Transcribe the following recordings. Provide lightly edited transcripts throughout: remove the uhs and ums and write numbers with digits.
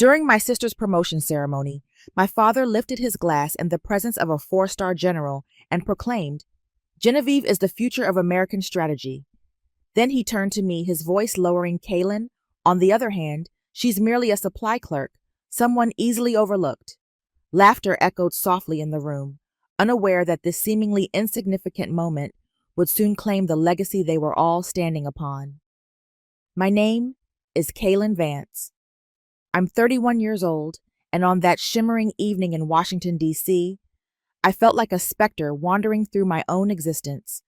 During my sister's promotion ceremony, my father lifted his glass in the presence of a four-star general and proclaimed, "Genevieve is the future of American strategy." Then he turned to me, his voice lowering. "Kaylin, on the other hand, she's merely a supply clerk, someone easily overlooked." Laughter echoed softly in the room, unaware that this seemingly insignificant moment would soon claim the legacy they were all standing upon. My name is Kaylin Vance. I'm 31 years old, and on that shimmering evening in Washington, D.C., I felt like a specter wandering through my own existence.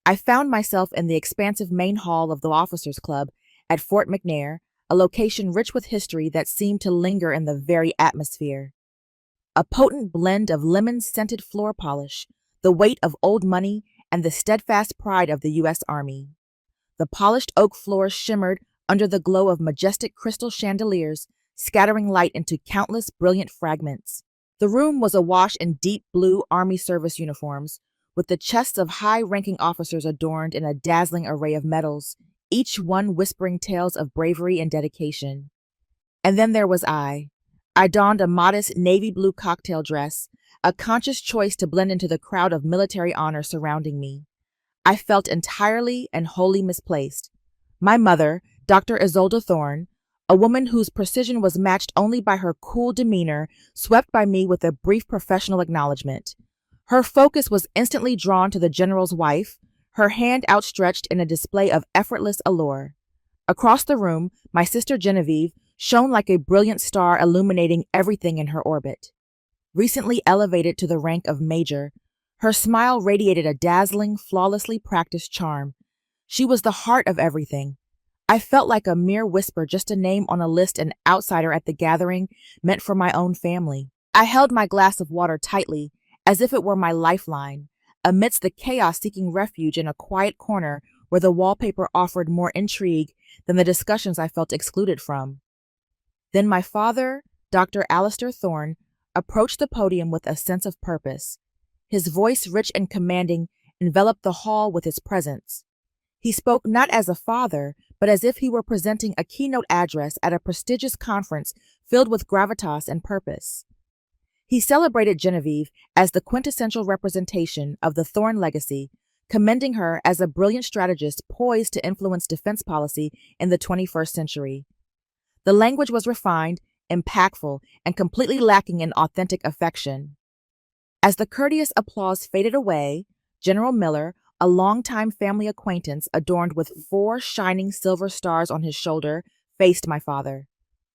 I found myself in the expansive main hall of the Officers Club at Fort McNair, a location rich with history that seemed to linger in the very atmosphere. A potent blend of lemon-scented floor polish, the weight of old money, and the steadfast pride of the U.S. Army. The polished oak floors shimmered under the glow of majestic crystal chandeliers, scattering light into countless brilliant fragments. The room was awash in deep blue Army service uniforms, with the chests of high-ranking officers adorned in a dazzling array of medals, each one whispering tales of bravery and dedication. And then there was I. I donned a modest navy blue cocktail dress, a conscious choice to blend into the crowd of military honor surrounding me. I felt entirely and wholly misplaced. My mother, Dr. Isolde Thorne, a woman whose precision was matched only by her cool demeanor, swept by me with a brief professional acknowledgement. Her focus was instantly drawn to the general's wife, her hand outstretched in a display of effortless allure. Across the room, my sister Genevieve shone like a brilliant star illuminating everything in her orbit. Recently elevated to the rank of major, her smile radiated a dazzling, flawlessly practiced charm. She was the heart of everything. I felt like a mere whisper, just a name on a list, an outsider at the gathering meant for my own family. I held my glass of water tightly, as if it were my lifeline, amidst the chaos, seeking refuge in a quiet corner where the wallpaper offered more intrigue than the discussions I felt excluded from. Then my father, Dr. Alistair Thorne, approached the podium with a sense of purpose. His voice, rich and commanding, enveloped the hall with its presence. He spoke not as a father, but as if he were presenting a keynote address at a prestigious conference filled with gravitas and purpose. He celebrated Genevieve as the quintessential representation of the Thorne legacy, commending her as a brilliant strategist poised to influence defense policy in the 21st century. The language was refined, impactful, and completely lacking in authentic affection. As the courteous applause faded away, General Miller, a longtime family acquaintance adorned with 4 shining silver stars on his shoulder, faced my father.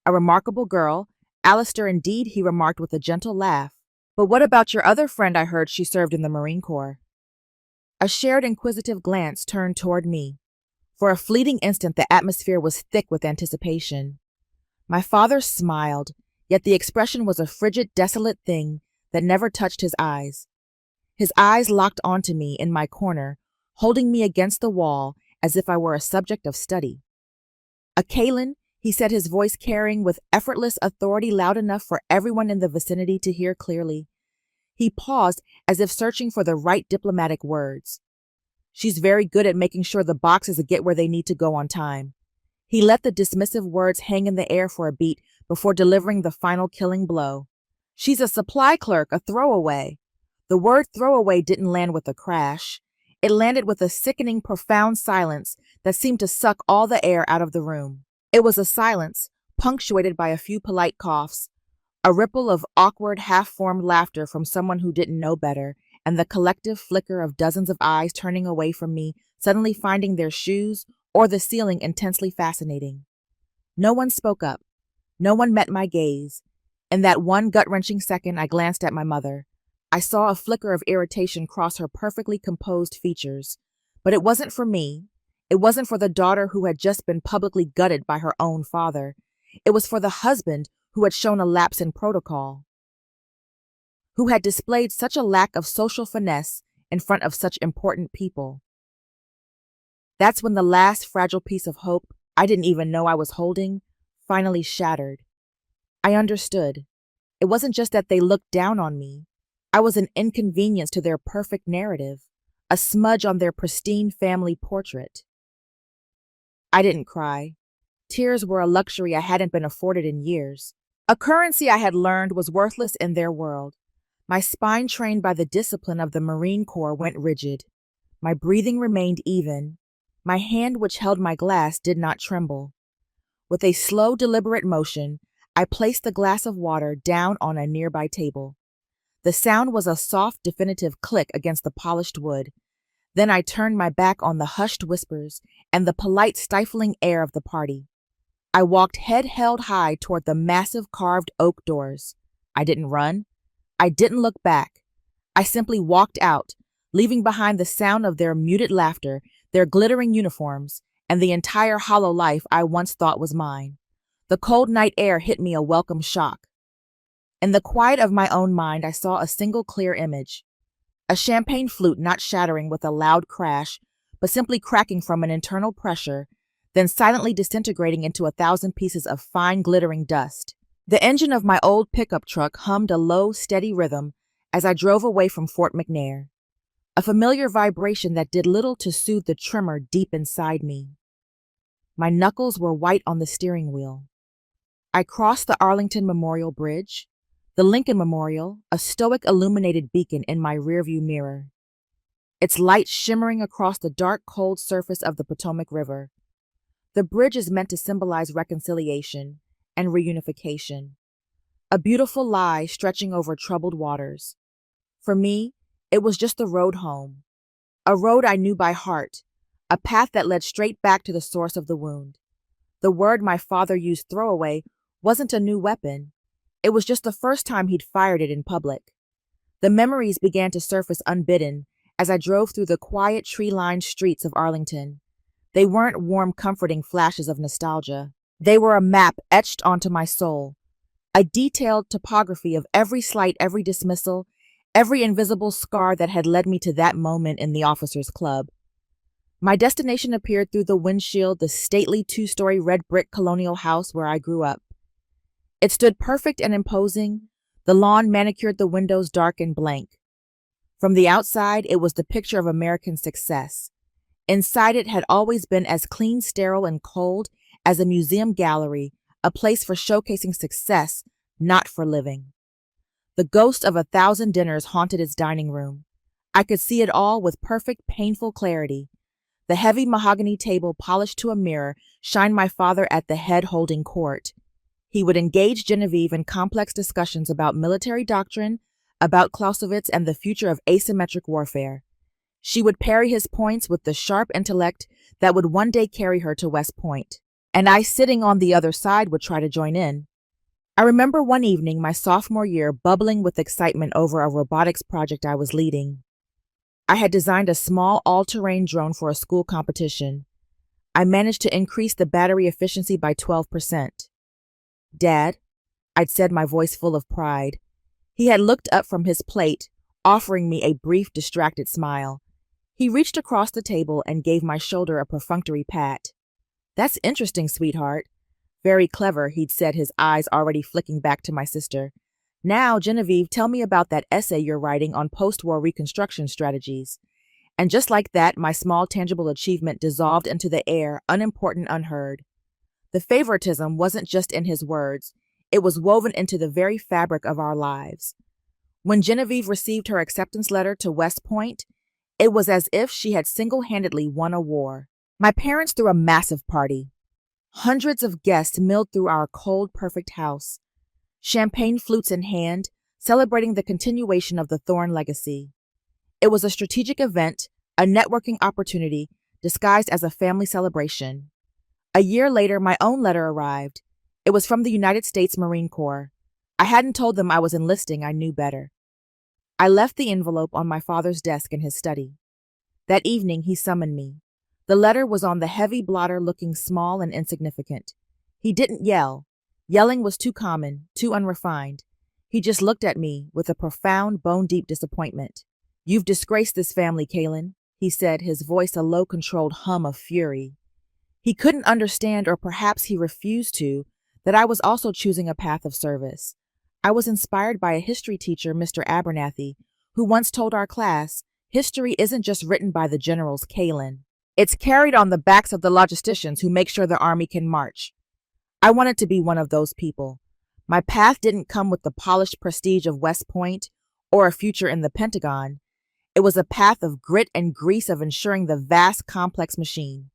"A remarkable girl, Alistair indeed," he remarked with a gentle laugh. "But what about your other friend? I heard she served in the Marine Corps." A shared inquisitive glance turned toward me. For a fleeting instant, the atmosphere was thick with anticipation. My father smiled, yet the expression was a frigid, desolate thing that never touched his eyes. His eyes locked onto me in my corner, holding me against the wall as if I were a subject of study. "A Kaylin," he said, his voice carrying with effortless authority loud enough for everyone in the vicinity to hear clearly. He paused as if searching for the right diplomatic words. "She's very good at making sure the boxes get where they need to go on time." He let the dismissive words hang in the air for a beat before delivering the final killing blow. "She's a supply clerk, a throwaway." The word throwaway didn't land with a crash. It landed with a sickening, profound silence that seemed to suck all the air out of the room. It was a silence, punctuated by a few polite coughs, a ripple of awkward, half-formed laughter from someone who didn't know better, and the collective flicker of dozens of eyes turning away from me, suddenly finding their shoes or the ceiling intensely fascinating. No one spoke up. No one met my gaze. In that one gut-wrenching second, I glanced at my mother. I saw a flicker of irritation cross her perfectly composed features. But it wasn't for me. It wasn't for the daughter who had just been publicly gutted by her own father. It was for the husband who had shown a lapse in protocol, who had displayed such a lack of social finesse in front of such important people. That's when the last fragile piece of hope I didn't even know I was holding finally shattered. I understood. It wasn't just that they looked down on me. I was an inconvenience to their perfect narrative, a smudge on their pristine family portrait. I didn't cry. Tears were a luxury I hadn't been afforded in years. A currency I had learned was worthless in their world. My spine, trained by the discipline of the Marine Corps, went rigid. My breathing remained even. My hand, which held my glass, did not tremble. With a slow, deliberate motion, I placed the glass of water down on a nearby table. The sound was a soft, definitive click against the polished wood. Then I turned my back on the hushed whispers and the polite, stifling air of the party. I walked head held high toward the massive carved oak doors. I didn't run. I didn't look back. I simply walked out, leaving behind the sound of their muted laughter, their glittering uniforms, and the entire hollow life I once thought was mine. The cold night air hit me a welcome shock. In the quiet of my own mind, I saw a single clear image. A champagne flute not shattering with a loud crash, but simply cracking from an internal pressure, then silently disintegrating into 1,000 pieces of fine glittering dust. The engine of my old pickup truck hummed a low, steady rhythm as I drove away from Fort McNair, a familiar vibration that did little to soothe the tremor deep inside me. My knuckles were white on the steering wheel. I crossed the Arlington Memorial Bridge, the Lincoln Memorial, a stoic illuminated beacon in my rearview mirror, its light shimmering across the dark, cold surface of the Potomac River. The bridge is meant to symbolize reconciliation and reunification, a beautiful lie stretching over troubled waters. For me, it was just the road home, a road I knew by heart, a path that led straight back to the source of the wound. The word my father used, throwaway, wasn't a new weapon. It was just the first time he'd fired it in public. The memories began to surface unbidden as I drove through the quiet, tree-lined streets of Arlington. They weren't warm, comforting flashes of nostalgia. They were a map etched onto my soul, a detailed topography of every slight, every dismissal, every invisible scar that had led me to that moment in the officers' club. My destination appeared through the windshield, the stately 2-story red brick colonial house where I grew up. It stood perfect and imposing, the lawn manicured, the windows dark and blank. From the outside, it was the picture of American success. Inside, it had always been as clean, sterile, and cold as a museum gallery, a place for showcasing success, not for living. The ghost of 1,000 dinners haunted its dining room. I could see it all with perfect, painful clarity. The heavy mahogany table polished to a mirror shined my father at the head holding court. He would engage Genevieve in complex discussions about military doctrine, about Clausewitz and the future of asymmetric warfare. She would parry his points with the sharp intellect that would one day carry her to West Point. And I, sitting on the other side, would try to join in. I remember one evening, my sophomore year, bubbling with excitement over a robotics project I was leading. I had designed a small all-terrain drone for a school competition. I managed to increase the battery efficiency by 12%. "Dad," I'd said, my voice full of pride. He had looked up from his plate, offering me a brief, distracted smile. He reached across the table and gave my shoulder a perfunctory pat. "That's interesting, sweetheart." "Very clever," he'd said, his eyes already flicking back to my sister. "Now, Genevieve, tell me about that essay you're writing on post-war reconstruction strategies." And just like that, my small tangible achievement dissolved into the air, unimportant, unheard. The favoritism wasn't just in his words. It was woven into the very fabric of our lives. When Genevieve received her acceptance letter to West Point, it was as if she had single-handedly won a war. My parents threw a massive party. Hundreds of guests milled through our cold, perfect house, champagne flutes in hand, celebrating the continuation of the Thorne legacy. It was a strategic event, a networking opportunity, disguised as a family celebration. A year later, my own letter arrived. It was from the United States Marine Corps. I hadn't told them I was enlisting. I knew better. I left the envelope on my father's desk in his study. That evening, he summoned me. The letter was on the heavy blotter, looking small and insignificant. He didn't yell. Yelling was too common, too unrefined. He just looked at me with a profound, bone-deep disappointment. "You've disgraced this family, Kaylin," he said, his voice a low, controlled hum of fury. He couldn't understand, or perhaps he refused to, that I was also choosing a path of service. I was inspired by a history teacher, Mr. Abernathy, who once told our class, "History isn't just written by the generals, Kaylin. It's carried on the backs of the logisticians who make sure the army can march." I wanted to be one of those people. My path didn't come with the polished prestige of West Point or a future in the Pentagon. It was a path of grit and grease of ensuring the vast, complex machine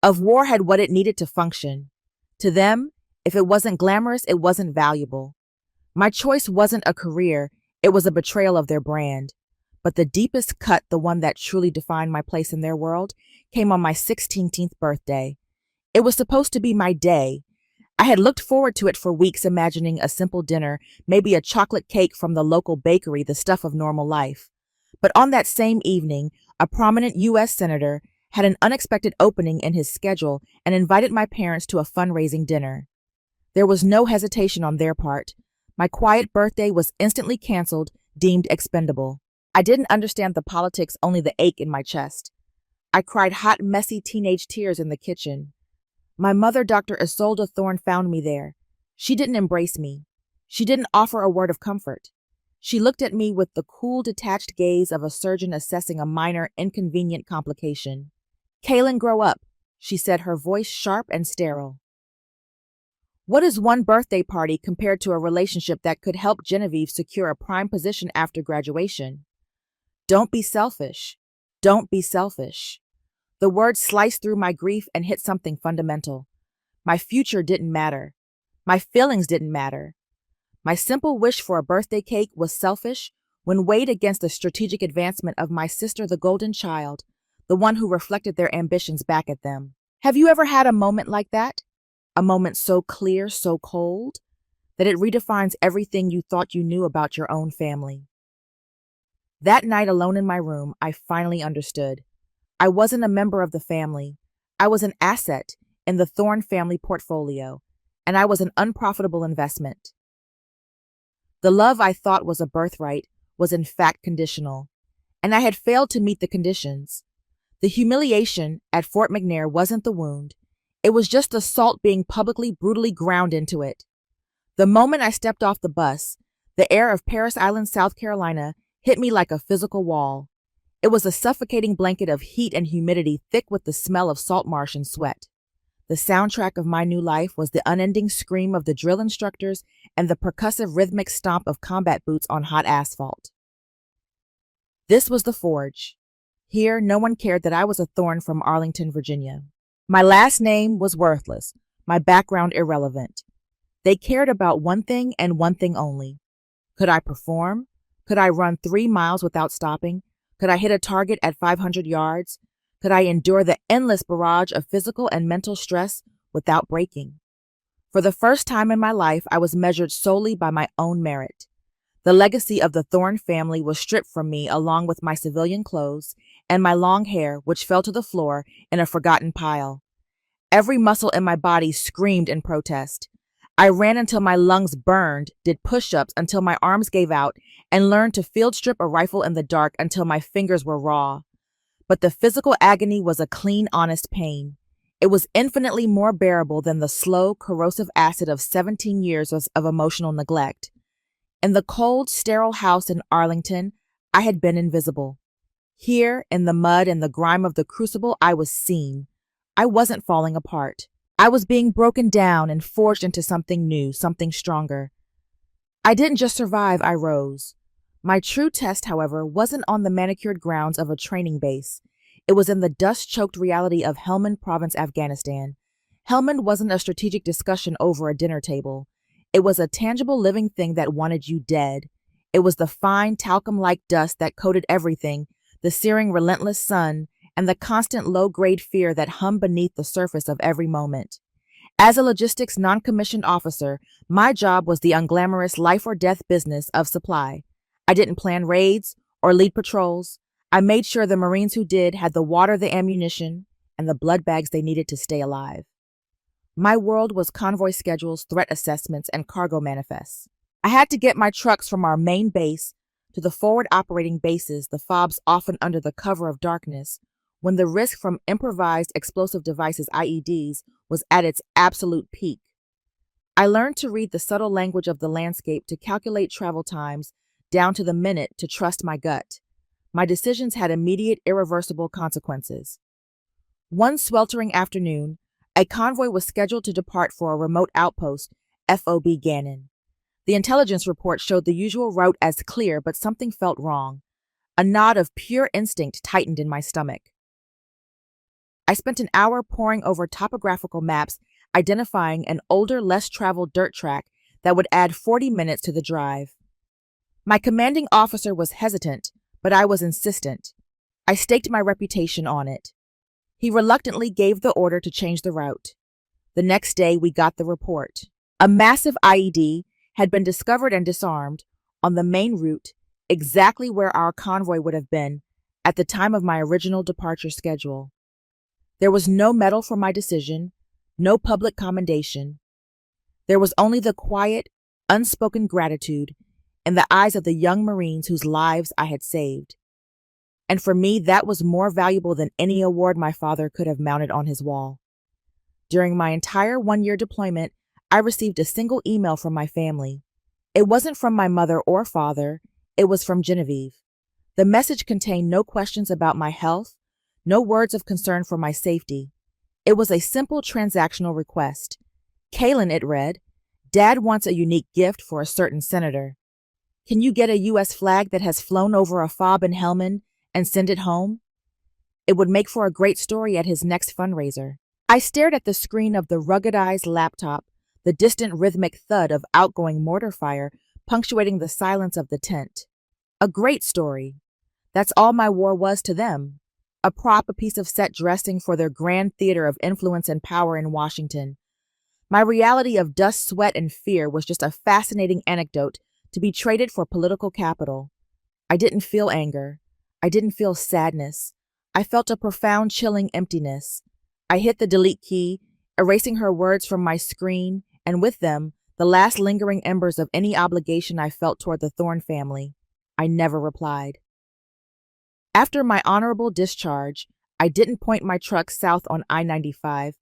of war had what it needed to function. To them, if it wasn't glamorous, it wasn't valuable. My choice wasn't a career, it was a betrayal of their brand. But the deepest cut, the one that truly defined my place in their world, came on my 16th birthday. It was supposed to be my day. I had looked forward to it for weeks, imagining a simple dinner, maybe a chocolate cake from the local bakery, the stuff of normal life. But on that same evening, a prominent U.S. senator had an unexpected opening in his schedule and invited my parents to a fundraising dinner. There was no hesitation on their part. My quiet birthday was instantly canceled, deemed expendable. I didn't understand the politics, only the ache in my chest. I cried hot, messy teenage tears in the kitchen. My mother, Dr. Isolde Thorne, found me there. She didn't embrace me. She didn't offer a word of comfort. She looked at me with the cool, detached gaze of a surgeon assessing a minor, inconvenient complication. "Kaylin, grow up," she said, her voice sharp and sterile. What is one birthday party compared to a relationship that could help Genevieve secure a prime position after graduation? Don't be selfish. Don't be selfish. The word sliced through my grief and hit something fundamental. My future didn't matter. My feelings didn't matter. My simple wish for a birthday cake was selfish when weighed against the strategic advancement of my sister, the golden child, the one who reflected their ambitions back at them. Have you ever had a moment like that? A moment so clear, so cold, that it redefines everything you thought you knew about your own family. That night, alone in my room, I finally understood. I wasn't a member of the family. I was an asset in the Thorne family portfolio, and I was an unprofitable investment. The love I thought was a birthright was in fact conditional, and I had failed to meet the conditions. The humiliation at Fort McNair wasn't the wound. It was just the salt being publicly, brutally ground into it. The moment I stepped off the bus, the air of Parris Island, South Carolina, hit me like a physical wall. It was a suffocating blanket of heat and humidity, thick with the smell of salt marsh and sweat. The soundtrack of my new life was the unending scream of the drill instructors and the percussive rhythmic stomp of combat boots on hot asphalt. This was the Forge. Here, no one cared that I was a Thorne from Arlington, Virginia. My last name was worthless, my background irrelevant. They cared about one thing and one thing only. Could I perform? Could I run 3 miles without stopping? Could I hit a target at 500 yards? Could I endure the endless barrage of physical and mental stress without breaking? For the first time in my life, I was measured solely by my own merit. The legacy of the Thorne family was stripped from me along with my civilian clothes and my long hair, which fell to the floor in a forgotten pile. Every muscle in my body screamed in protest. I ran until my lungs burned, did push-ups until my arms gave out, and learned to field strip a rifle in the dark until my fingers were raw. But the physical agony was a clean, honest pain. It was infinitely more bearable than the slow, corrosive acid of 17 years of emotional neglect. In the cold, sterile house in Arlington, I had been invisible. Here, in the mud and the grime of the crucible, I was seen. I wasn't falling apart. I was being broken down and forged into something new, something stronger. I didn't just survive, I rose. My true test, however, wasn't on the manicured grounds of a training base. It was in the dust-choked reality of Helmand Province, Afghanistan. Helmand wasn't a strategic discussion over a dinner table. It was a tangible living thing that wanted you dead. It was the fine, talcum-like dust that coated everything, the searing, relentless sun, and the constant low-grade fear that hummed beneath the surface of every moment. As a logistics non-commissioned officer, my job was the unglamorous life-or-death business of supply. I didn't plan raids or lead patrols. I made sure the Marines who did had the water, the ammunition, and the blood bags they needed to stay alive. My world was convoy schedules, threat assessments, and cargo manifests. I had to get my trucks from our main base to the forward operating bases, the FOBs often under the cover of darkness, when the risk from improvised explosive devices, IEDs, was at its absolute peak. I learned to read the subtle language of the landscape, to calculate travel times down to the minute, to trust my gut. My decisions had immediate, irreversible consequences. One sweltering afternoon, a convoy was scheduled to depart for a remote outpost, FOB Gannon. The intelligence report showed the usual route as clear, but something felt wrong. A knot of pure instinct tightened in my stomach. I spent an hour poring over topographical maps, identifying an older, less traveled dirt track that would add 40 minutes to the drive. My commanding officer was hesitant, but I was insistent. I staked my reputation on it. He reluctantly gave the order to change the route. The next day, we got the report. A massive IED had been discovered and disarmed on the main route, exactly where our convoy would have been at the time of my original departure schedule. There was no medal for my decision, no public commendation. There was only the quiet, unspoken gratitude in the eyes of the young Marines whose lives I had saved. And for me, that was more valuable than any award my father could have mounted on his wall. During my entire one-year deployment, I received a single email from my family. It wasn't from my mother or father, it was from Genevieve. The message contained no questions about my health, no words of concern for my safety. It was a simple transactional request. Kaylin, it read, Dad wants a unique gift for a certain senator. Can you get a U.S. flag that has flown over a fob in Helmand and send it home? It would make for a great story at his next fundraiser. I stared at the screen of the ruggedized laptop, the distant rhythmic thud of outgoing mortar fire punctuating the silence of the tent. A great story. That's all my war was to them. A prop, a piece of set dressing for their grand theater of influence and power in Washington. My reality of dust, sweat, and fear was just a fascinating anecdote to be traded for political capital. I didn't feel anger. I didn't feel sadness. I felt a profound, chilling emptiness. I hit the delete key, erasing her words from my screen, and with them, the last lingering embers of any obligation I felt toward the Thorne family. I never replied. After my honorable discharge, I didn't point my truck south on I-95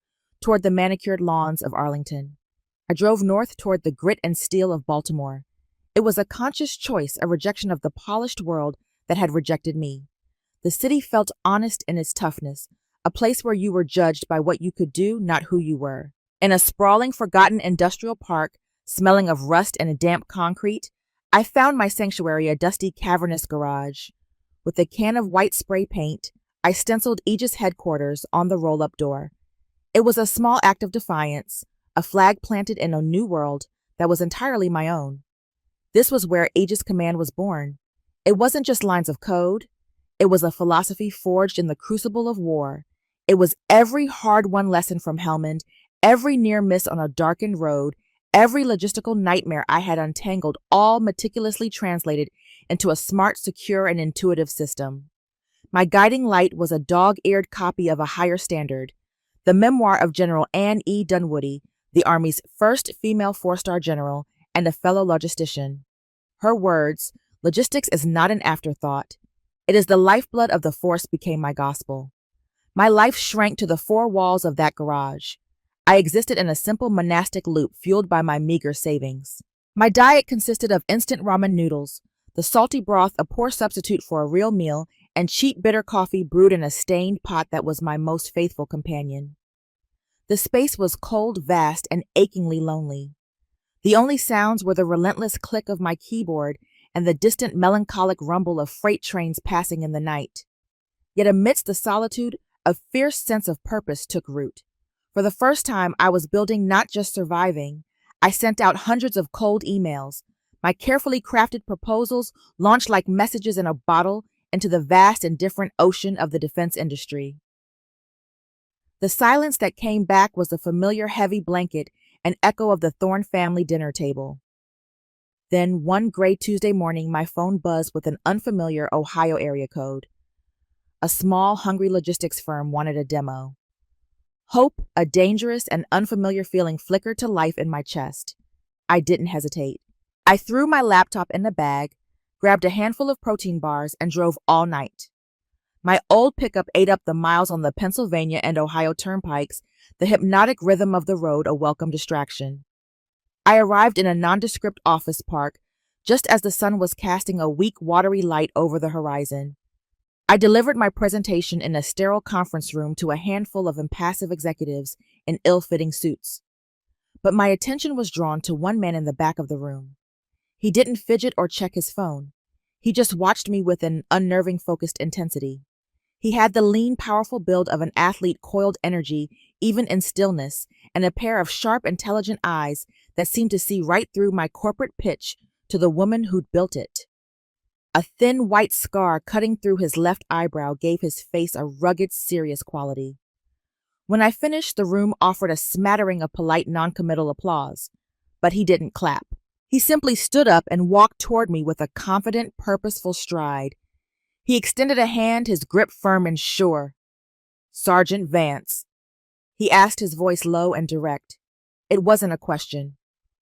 toward the manicured lawns of Arlington. I drove north toward the grit and steel of Baltimore. It was a conscious choice, a rejection of the polished world that had rejected me. The city felt honest in its toughness, a place where you were judged by what you could do, not who you were. In a sprawling, forgotten industrial park, smelling of rust and damp concrete, I found my sanctuary, a dusty, cavernous garage. With a can of white spray paint, I stenciled Aegis headquarters on the roll-up door. It was a small act of defiance, a flag planted in a new world that was entirely my own. This was where Aegis Command was born. It wasn't just lines of code. It was a philosophy forged in the crucible of war. It was every hard-won lesson from Helmand, every near miss on a darkened road, every logistical nightmare I had untangled, all meticulously translated into a smart, secure, and intuitive system. My guiding light was a dog-eared copy of A Higher Standard, the memoir of General Anne E. Dunwoody, the Army's first female four-star general and a fellow logistician. Her words, "Logistics is not an afterthought. It is the lifeblood of the force," became my gospel. My life shrank to the four walls of that garage. I existed in a simple monastic loop fueled by my meager savings. My diet consisted of instant ramen noodles, the salty broth a poor substitute for a real meal, and cheap bitter coffee brewed in a stained pot that was my most faithful companion. The space was cold, vast, and achingly lonely. The only sounds were the relentless click of my keyboard and the distant melancholic rumble of freight trains passing in the night. Yet amidst the solitude, a fierce sense of purpose took root. For the first time, I was building, not just surviving. I sent out hundreds of cold emails. My carefully crafted proposals launched like messages in a bottle into the vast and different ocean of the defense industry. The silence that came back was the familiar heavy blanket and echo of the Thorne family dinner table. Then, one gray Tuesday morning, my phone buzzed with an unfamiliar Ohio area code. A small, hungry logistics firm wanted a demo. Hope, a dangerous and unfamiliar feeling, flickered to life in my chest. I didn't hesitate. I threw my laptop in the bag, grabbed a handful of protein bars, and drove all night. My old pickup ate up the miles on the Pennsylvania and Ohio turnpikes, the hypnotic rhythm of the road a welcome distraction. I arrived in a nondescript office park just as the sun was casting a weak, watery light over the horizon. I delivered my presentation in a sterile conference room to a handful of impassive executives in ill-fitting suits. But my attention was drawn to one man in the back of the room. He didn't fidget or check his phone. He just watched me with an unnerving focused intensity. He had the lean, powerful build of an athlete, coiled energy, even in stillness, and a pair of sharp, intelligent eyes that seemed to see right through my corporate pitch to the woman who'd built it. A thin white scar cutting through his left eyebrow gave his face a rugged, serious quality. When I finished, the room offered a smattering of polite, noncommittal applause, but he didn't clap. He simply stood up and walked toward me with a confident, purposeful stride. He extended a hand, his grip firm and sure. "Sergeant Vance," he asked, his voice low and direct. It wasn't a question.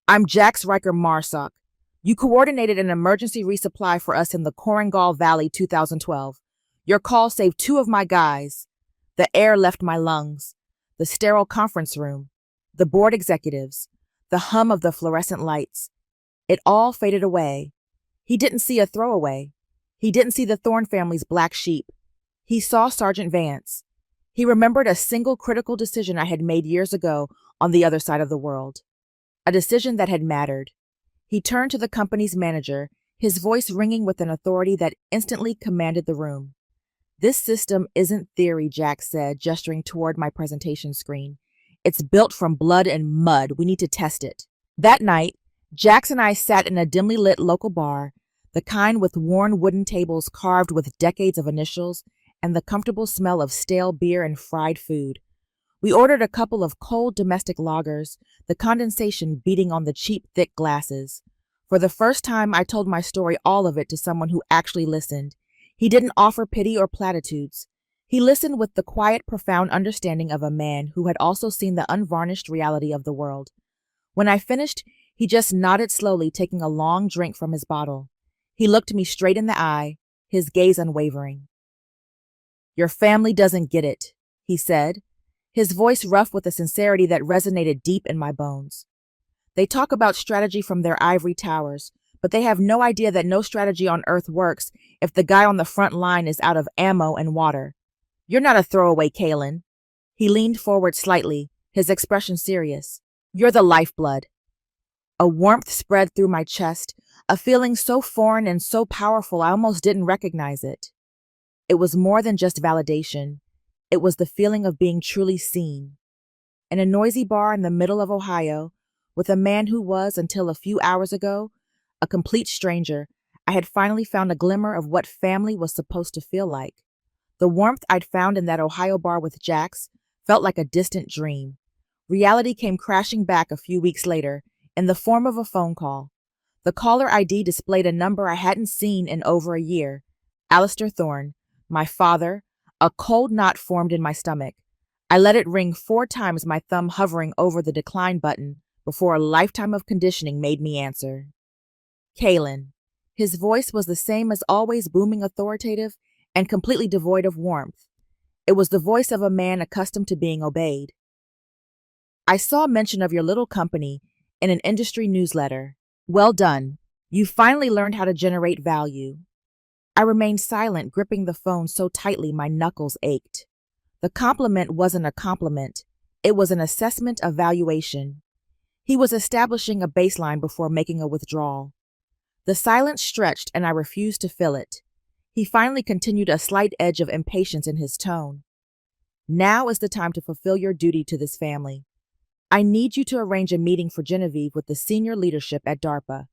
"I'm Jax Riker Marsock. You coordinated an emergency resupply for us in the Korengal Valley 2012. Your call saved 2 of my guys. The air left my lungs. The sterile conference room. The board executives. The hum of the fluorescent lights. It all faded away. He didn't see a throwaway. He didn't see the Thorne family's black sheep. He saw Sergeant Vance. He remembered a single critical decision I had made years ago on the other side of the world. A decision that had mattered. He turned to the company's manager, his voice ringing with an authority that instantly commanded the room. "This system isn't theory," Jack said, gesturing toward my presentation screen. "It's built from blood and mud. We need to test it." That night, Jax and I sat in a dimly lit local bar, the kind with worn wooden tables carved with decades of initials and the comfortable smell of stale beer and fried food. We ordered a couple of cold domestic lagers, the condensation beating on the cheap, thick glasses. For the first time, I told my story, all of it, to someone who actually listened. He didn't offer pity or platitudes. He listened with the quiet, profound understanding of a man who had also seen the unvarnished reality of the world. When I finished, he just nodded slowly, taking a long drink from his bottle. He looked me straight in the eye, his gaze unwavering. "Your family doesn't get it," he said, his voice rough with a sincerity that resonated deep in my bones. "They talk about strategy from their ivory towers, but they have no idea that no strategy on Earth works if the guy on the front line is out of ammo and water. You're not a throwaway, Kalen." He leaned forward slightly, his expression serious. "You're the lifeblood." A warmth spread through my chest, a feeling so foreign and so powerful I almost didn't recognize it. It was more than just validation. It was the feeling of being truly seen. In a noisy bar in the middle of Ohio, with a man who was, until a few hours ago, a complete stranger, I had finally found a glimmer of what family was supposed to feel like. The warmth I'd found in that Ohio bar with Jax felt like a distant dream. Reality came crashing back a few weeks later in the form of a phone call. The caller ID displayed a number I hadn't seen in over a year. Alistair Thorne, my father. A cold knot formed in my stomach. I let it ring 4 times, my thumb hovering over the decline button, before a lifetime of conditioning made me answer. "Kalen." His voice was the same as always, booming, authoritative, and completely devoid of warmth. It was the voice of a man accustomed to being obeyed. "I saw mention of your little company in an industry newsletter. Well done. You finally learned how to generate value." I remained silent, gripping the phone so tightly my knuckles ached. The compliment wasn't a compliment. It was an assessment of valuation. He was establishing a baseline before making a withdrawal. The silence stretched, and I refused to fill it. He finally continued, a slight edge of impatience in his tone. "Now is the time to fulfill your duty to this family. I need you to arrange a meeting for Genevieve with the senior leadership at DARPA.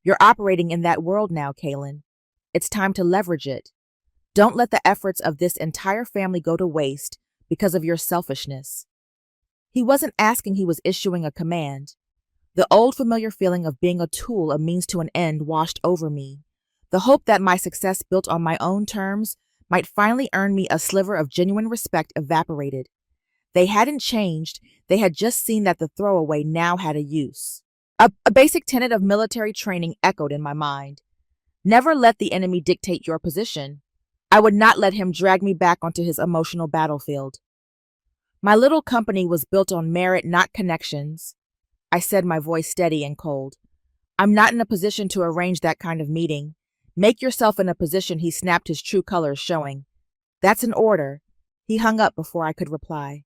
You're operating in that world now, Kalen. It's time to leverage it. Don't let the efforts of this entire family go to waste because of your selfishness." He wasn't asking, he was issuing a command. The old familiar feeling of being a tool, a means to an end, washed over me. The hope that my success built on my own terms might finally earn me a sliver of genuine respect evaporated. They hadn't changed, they had just seen that the throwaway now had a use. A basic tenet of military training echoed in my mind. Never let the enemy dictate your position. I would not let him drag me back onto his emotional battlefield. My little company was built on merit, not connections. I said, my voice steady and cold. "I'm not in a position to arrange that kind of meeting. Make yourself in a position," he snapped, his true colors showing. "That's an order." He hung up before I could reply.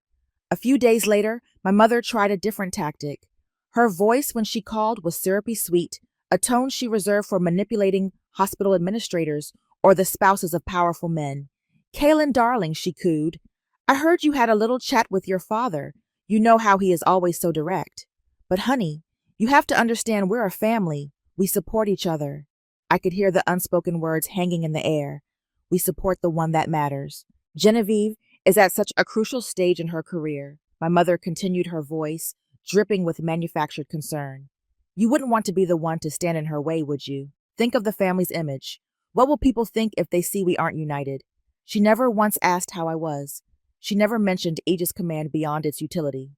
A few days later, my mother tried a different tactic. Her voice, when she called, was syrupy sweet, a tone she reserved for manipulating hospital administrators or the spouses of powerful men. "Kaylin, darling," she cooed, "I heard you had a little chat with your father. You know how he is always so direct. But honey, you have to understand we're a family. We support each other." I could hear the unspoken words hanging in the air. We support the one that matters. Genevieve is at such a crucial stage in her career. My mother continued, her voice dripping with manufactured concern. "You wouldn't want to be the one to stand in her way, would you? Think of the family's image. What will people think if they see we aren't united?" She never once asked how I was. She never mentioned Aegis Command beyond its utility.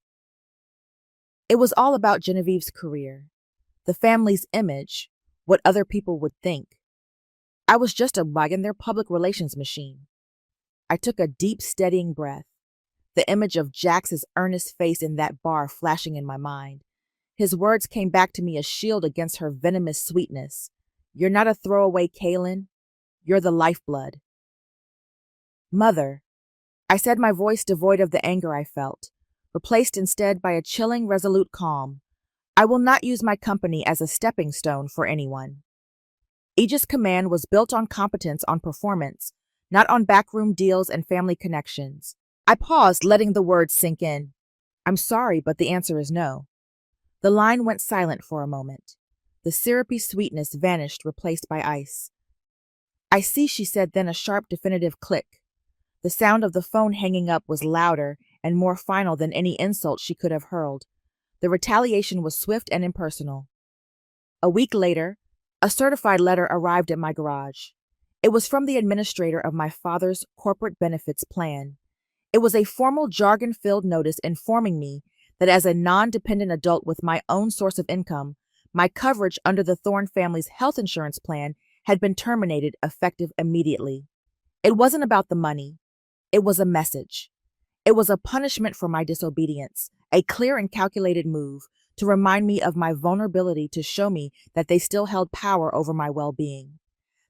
It was all about Genevieve's career, the family's image, what other people would think. I was just a bug in their public relations machine. I took a deep, steadying breath, the image of Jax's earnest face in that bar flashing in my mind. His words came back to me a shield against her venomous sweetness. "You're not a throwaway, Kaylin. You're the lifeblood." "Mother," I said, my voice devoid of the anger I felt, replaced instead by a chilling, resolute calm. "I will not use my company as a stepping stone for anyone." Aegis Command was built on competence, on performance, not on backroom deals and family connections. I paused, letting the words sink in. "I'm sorry, but the answer is no." The line went silent for a moment. The syrupy sweetness vanished, replaced by ice. "I see," she said, then a sharp, definitive click. The sound of the phone hanging up was louder and more final than any insult she could have hurled. The retaliation was swift and impersonal. A week later, a certified letter arrived at my garage. It was from the administrator of my father's corporate benefits plan. It was a formal, jargon-filled notice informing me that as a non-dependent adult with my own source of income, my coverage under the Thorne family's health insurance plan had been terminated, effective immediately. It wasn't about the money. It was a message. It was a punishment for my disobedience, a clear and calculated move to remind me of my vulnerability, to show me that they still held power over my well-being.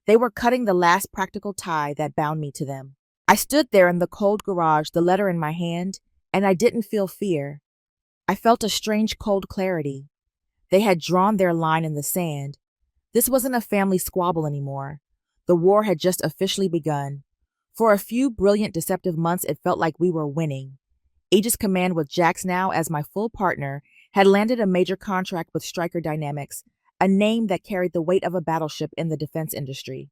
They were cutting the last practical tie that bound me to them. I stood there in the cold garage, the letter in my hand, and I didn't feel fear. I felt a strange, cold clarity. They had drawn their line in the sand. This wasn't a family squabble anymore. The war had just officially begun. For a few brilliant, deceptive months, it felt like we were winning. Aegis Command, with Jax now as my full partner, had landed a major contract with Stryker Dynamics, a name that carried the weight of a battleship in the defense industry.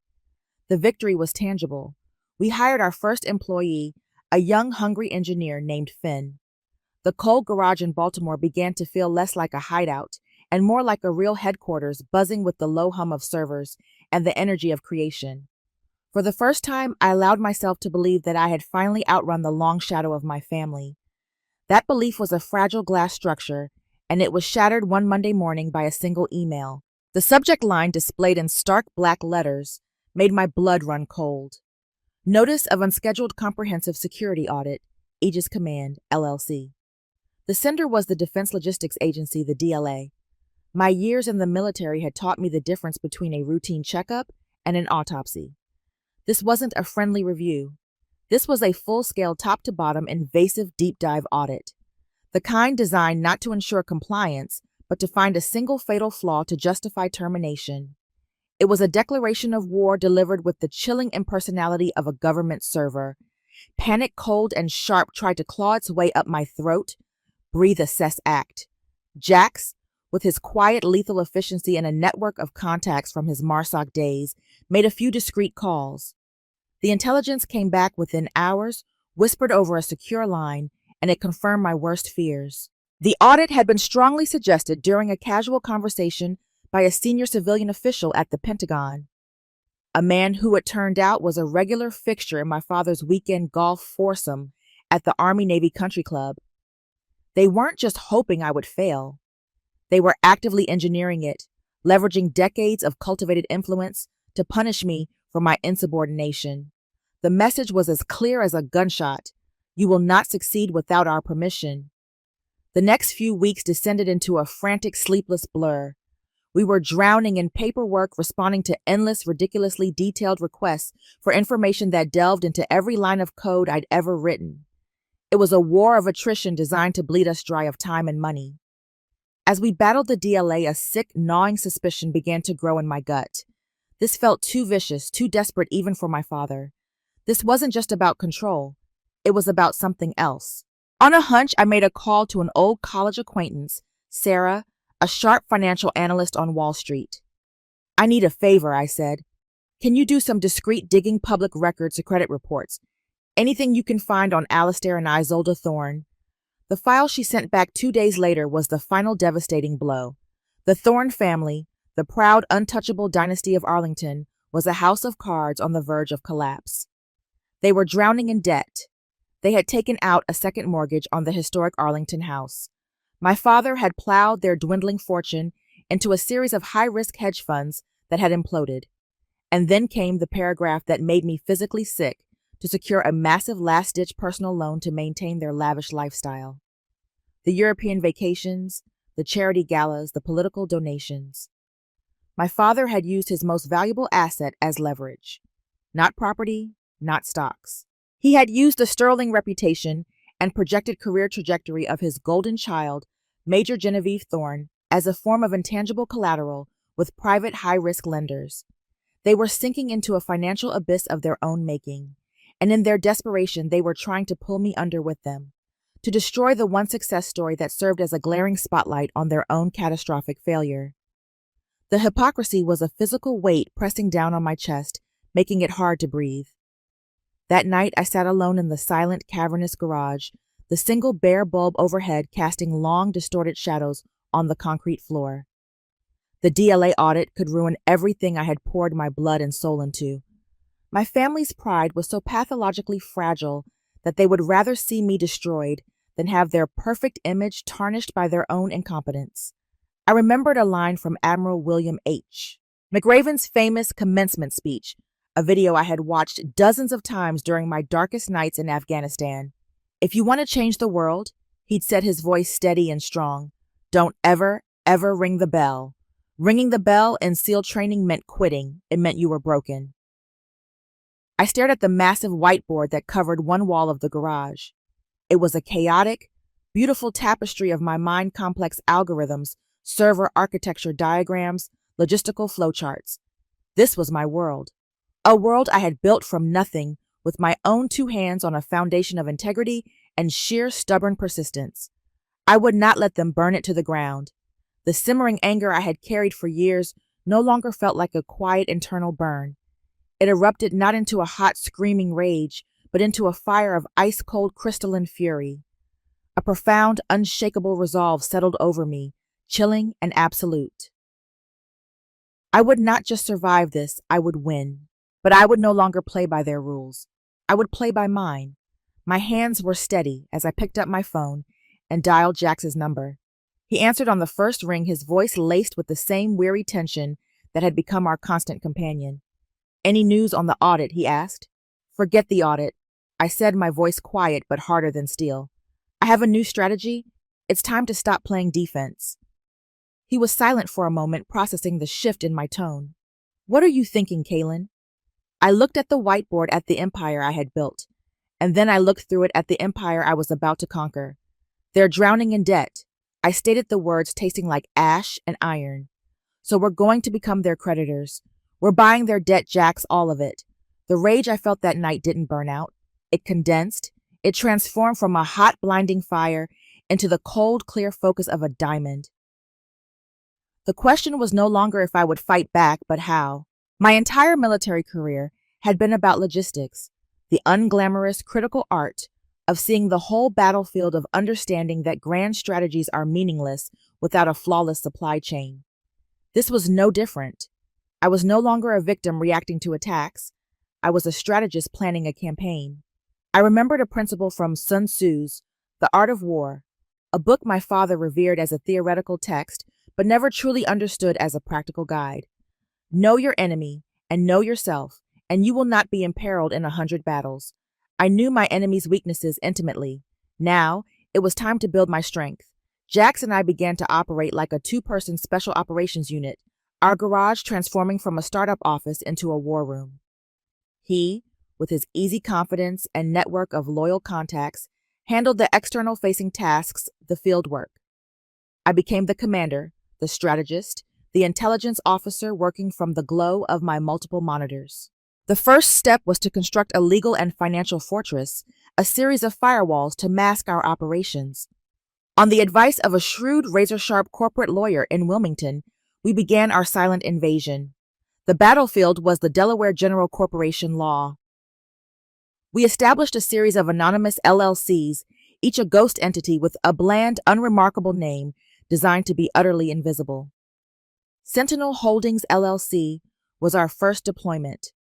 The victory was tangible. We hired our first employee, a young, hungry engineer named Finn. The cold garage in Baltimore began to feel less like a hideout and more like a real headquarters, buzzing with the low hum of servers and the energy of creation. For the first time, I allowed myself to believe that I had finally outrun the long shadow of my family. That belief was a fragile glass structure, and it was shattered one Monday morning by a single email. The subject line, displayed in stark black letters, made my blood run cold. "Notice of Unscheduled Comprehensive Security Audit, Aegis Command, LLC." The sender was the Defense Logistics Agency, the DLA. My years in the military had taught me the difference between a routine checkup and an autopsy. This wasn't a friendly review. This was a full-scale, top-to-bottom, invasive deep-dive audit. The kind designed not to ensure compliance, but to find a single fatal flaw to justify termination. It was a declaration of war delivered with the chilling impersonality of a government server. Panic, cold and sharp, tried to claw its way up my throat. Breathe, assess, act. Jax, with his quiet, lethal efficiency and a network of contacts from his MARSOC days, made a few discreet calls. The intelligence came back within hours, whispered over a secure line, and it confirmed my worst fears. The audit had been strongly suggested during a casual conversation by a senior civilian official at the Pentagon, a man who, it turned out, was a regular fixture in my father's weekend golf foursome at the Army-Navy Country Club. They weren't just hoping I would fail. They were actively engineering it, leveraging decades of cultivated influence to punish me for my insubordination. The message was as clear as a gunshot: you will not succeed without our permission. The next few weeks descended into a frantic, sleepless blur. We were drowning in paperwork, responding to endless, ridiculously detailed requests for information that delved into every line of code I'd ever written. It was a war of attrition designed to bleed us dry of time and money. As we battled the DLA, a sick, gnawing suspicion began to grow in my gut. This felt too vicious, too desperate even for my father. This wasn't just about control. It was about something else. On a hunch, I made a call to an old college acquaintance, Sarah, a sharp financial analyst on Wall Street. "I need a favor," I said. "Can you do some discreet digging public records to credit reports? Anything you can find on Alistair and Isolde Thorne?" The file she sent back 2 days later was the final devastating blow. The Thorne family, the proud, untouchable dynasty of Arlington, was a house of cards on the verge of collapse. They were drowning in debt. They had taken out a second mortgage on the historic Arlington house. My father had plowed their dwindling fortune into a series of high-risk hedge funds that had imploded. And then came the paragraph that made me physically sick to secure a massive last-ditch personal loan to maintain their lavish lifestyle. The European vacations, the charity galas, the political donations. My father had used his most valuable asset as leverage. Not property, not stocks. He had used the sterling reputation and projected career trajectory of his golden child, Major Genevieve Thorne, as a form of intangible collateral with private high-risk lenders. They were sinking into a financial abyss of their own making, and in their desperation they were trying to pull me under with them, to destroy the one success story that served as a glaring spotlight on their own catastrophic failure. The hypocrisy was a physical weight pressing down on my chest, making it hard to breathe. That night I sat alone in the silent, cavernous garage, the single bare bulb overhead casting long, distorted shadows on the concrete floor. The DLA audit could ruin everything I had poured my blood and soul into. My family's pride was so pathologically fragile that they would rather see me destroyed than have their perfect image tarnished by their own incompetence. I remembered a line from Admiral William H. McRaven's famous commencement speech, a video I had watched dozens of times during my darkest nights in Afghanistan. "If you want to change the world," he'd said, his voice steady and strong, "don't ever, ever ring the bell. Ringing the bell in SEAL training meant quitting. It meant you were broken." I stared at the massive whiteboard that covered one wall of the garage. It was a chaotic, beautiful tapestry of my mind-complex algorithms, server architecture diagrams, logistical flowcharts. This was my world. A world I had built from nothing with my own 2 hands on a foundation of integrity and sheer stubborn persistence. I would not let them burn it to the ground. The simmering anger I had carried for years no longer felt like a quiet internal burn. It erupted not into a hot, screaming rage, but into a fire of ice-cold crystalline fury. A profound, unshakable resolve settled over me, chilling and absolute. I would not just survive this, I would win. But I would no longer play by their rules. I would play by mine. My hands were steady as I picked up my phone and dialed Jax's number. He answered on the first ring, his voice laced with the same weary tension that had become our constant companion. "Any news on the audit?" he asked. "Forget the audit," I said, my voice quiet but harder than steel. "I have a new strategy. It's time to stop playing defense." He was silent for a moment, processing the shift in my tone. "What are you thinking, Kaylin?" I looked at the whiteboard at the empire I had built, and then I looked through it at the empire I was about to conquer. "They're drowning in debt." I stated the words tasting like ash and iron. "So we're going to become their creditors. We're buying their debt, Jax, all of it." The rage I felt that night didn't burn out. It condensed. It transformed from a hot, blinding fire into the cold, clear focus of a diamond. The question was no longer if I would fight back, but how. My entire military career had been about logistics, the unglamorous, critical art of seeing the whole battlefield, of understanding that grand strategies are meaningless without a flawless supply chain. This was no different. I was no longer a victim reacting to attacks. I was a strategist planning a campaign. I remembered a principle from Sun Tzu's The Art of War, a book my father revered as a theoretical text, but never truly understood as a practical guide. Know your enemy and know yourself, and you will not be imperiled in 100 battles. I knew my enemy's weaknesses intimately. Now, it was time to build my strength. Jax and I began to operate like a 2-person special operations unit, our garage transforming from a startup office into a war room. He, with his easy confidence and network of loyal contacts, handled the external-facing tasks, the field work. I became the commander, the strategist, the intelligence officer working from the glow of my multiple monitors. The first step was to construct a legal and financial fortress, a series of firewalls to mask our operations. On the advice of a shrewd, razor-sharp corporate lawyer in Wilmington, we began our silent invasion. The battlefield was the Delaware General Corporation law. We established a series of anonymous LLCs, each a ghost entity with a bland, unremarkable name designed to be utterly invisible. Sentinel Holdings LLC was our first deployment.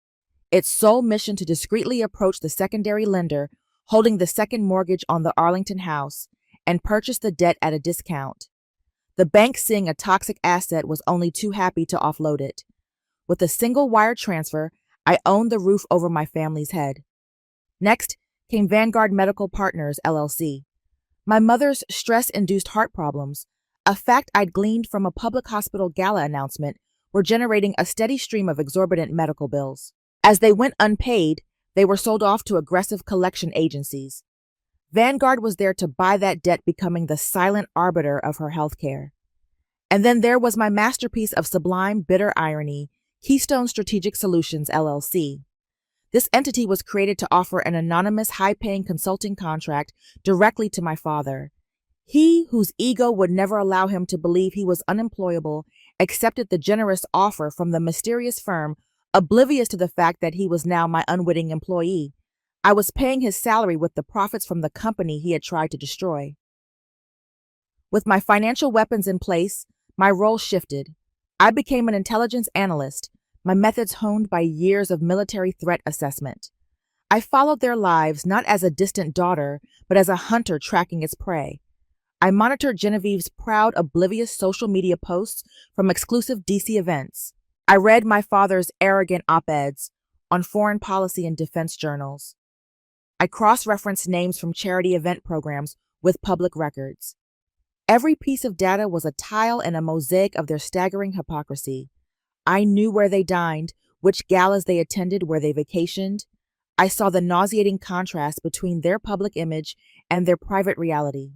Its sole mission to discreetly approach the secondary lender holding the second mortgage on the Arlington house and purchase the debt at a discount. The bank, seeing a toxic asset, was only too happy to offload it. With a single wire transfer, I owned the roof over my family's head. Next came Vanguard Medical Partners, LLC. My mother's stress-induced heart problems, a fact I'd gleaned from a public hospital gala announcement, were generating a steady stream of exorbitant medical bills. As they went unpaid, they were sold off to aggressive collection agencies. Vanguard was there to buy that debt, becoming the silent arbiter of her health care. And then there was my masterpiece of sublime, bitter irony, Keystone Strategic Solutions, LLC. This entity was created to offer an anonymous, high-paying consulting contract directly to my father. He, whose ego would never allow him to believe he was unemployable, accepted the generous offer from the mysterious firm, oblivious to the fact that he was now my unwitting employee. I was paying his salary with the profits from the company he had tried to destroy. With my financial weapons in place, my role shifted. I became an intelligence analyst, my methods honed by years of military threat assessment. I followed their lives not as a distant daughter, but as a hunter tracking its prey. I monitored Genevieve's proud, oblivious social media posts from exclusive DC events. I read my father's arrogant op-eds on foreign policy and defense journals. I cross-referenced names from charity event programs with public records. Every piece of data was a tile and a mosaic of their staggering hypocrisy. I knew where they dined, which galas they attended, where they vacationed. I saw the nauseating contrast between their public image and their private reality.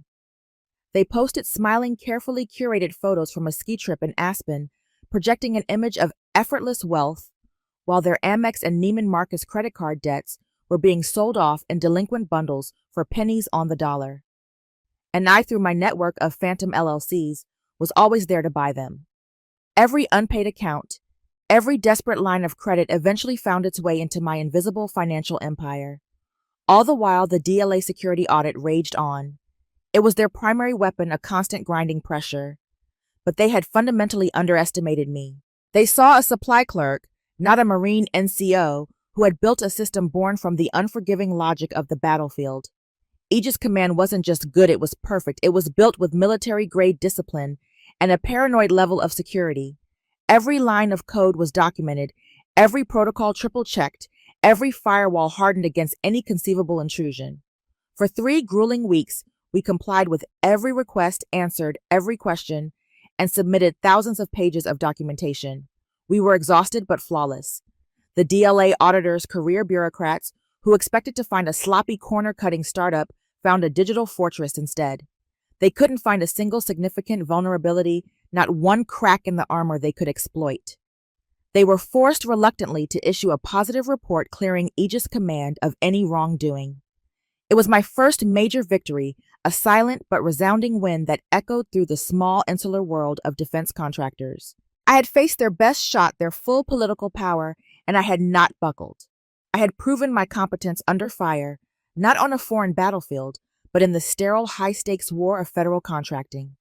They posted smiling, carefully curated photos from a ski trip in Aspen, projecting an image of effortless wealth, while their Amex and Neiman Marcus credit card debts were being sold off in delinquent bundles for pennies on the dollar. And I, through my network of phantom LLCs, was always there to buy them. Every unpaid account, every desperate line of credit eventually found its way into my invisible financial empire. All the while, the DLA security audit raged on. It was their primary weapon, a constant grinding pressure. But they had fundamentally underestimated me. They saw a supply clerk, not a Marine NCO, who had built a system born from the unforgiving logic of the battlefield. Aegis Command wasn't just good, it was perfect. It was built with military-grade discipline and a paranoid level of security. Every line of code was documented, every protocol triple-checked, every firewall hardened against any conceivable intrusion. For 3 grueling weeks, we complied with every request, answered every question, and submitted thousands of pages of documentation. We were exhausted but flawless. The DLA auditors, career bureaucrats, who expected to find a sloppy corner-cutting startup, found a digital fortress instead. They couldn't find a single significant vulnerability, not one crack in the armor they could exploit. They were forced reluctantly to issue a positive report clearing Aegis Command of any wrongdoing. It was my first major victory, a silent but resounding win that echoed through the small insular world of defense contractors. I had faced their best shot, their full political power, and I had not buckled. I had proven my competence under fire, not on a foreign battlefield, but in the sterile, high-stakes war of federal contracting.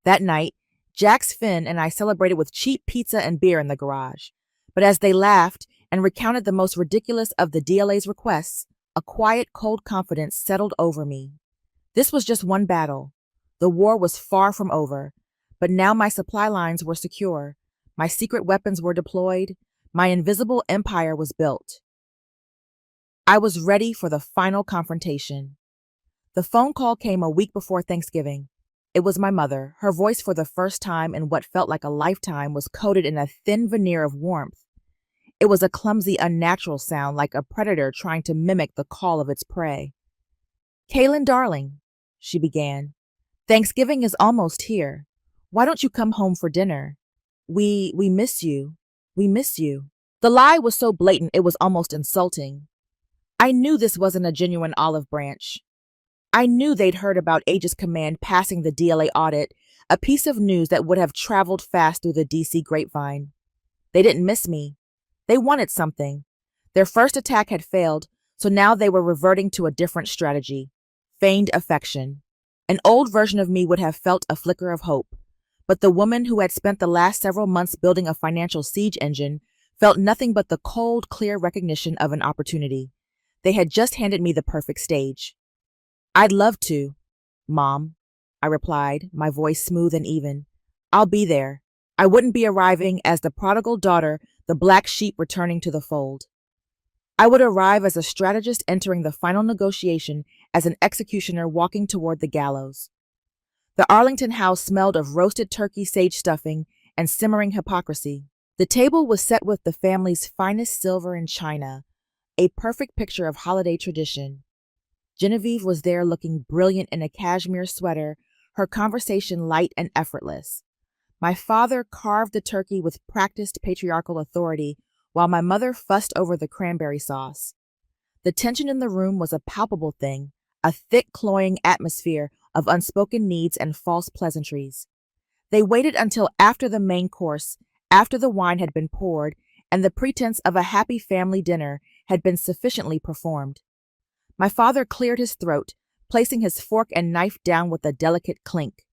That night, Jax Finn and I celebrated with cheap pizza and beer in the garage. But as they laughed and recounted the most ridiculous of the DLA's requests, a quiet, cold confidence settled over me. This was just one battle. The war was far from over, but now my supply lines were secure, my secret weapons were deployed, my invisible empire was built. I was ready for the final confrontation. The phone call came a week before Thanksgiving. It was my mother. Her voice, for the first time in what felt like a lifetime, was coated in a thin veneer of warmth. It was a clumsy, unnatural sound, like a predator trying to mimic the call of its prey. "Kaylin, darling," she began, Thanksgiving is almost here. Why don't you come home for dinner? We miss you. We miss you. The lie was so blatant it was almost insulting. I knew this wasn't a genuine olive branch. I knew they'd heard about Aegis Command passing the DLA audit, a piece of news that would have traveled fast through the DC grapevine. They didn't miss me. They wanted something. Their first attack had failed, so now they were reverting to a different strategy. Feigned affection. An old version of me would have felt a flicker of hope, but the woman who had spent the last several months building a financial siege engine felt nothing but the cold, clear recognition of an opportunity. They had just handed me the perfect stage. I'd love to, Mom, I replied, my voice smooth and even. I'll be there. I wouldn't be arriving as the prodigal daughter, the black sheep returning to the fold. I would arrive as a strategist entering the final negotiation, as an executioner walking toward the gallows. The Arlington house smelled of roasted turkey sage stuffing and simmering hypocrisy. The table was set with the family's finest silver and china, a perfect picture of holiday tradition. Genevieve was there looking brilliant in a cashmere sweater, her conversation light and effortless. My father carved the turkey with practiced patriarchal authority, while my mother fussed over the cranberry sauce. The tension in the room was a palpable thing, a thick, cloying atmosphere of unspoken needs and false pleasantries. They waited until after the main course, after the wine had been poured, and the pretense of a happy family dinner had been sufficiently performed. My father cleared his throat, placing his fork and knife down with a delicate clink.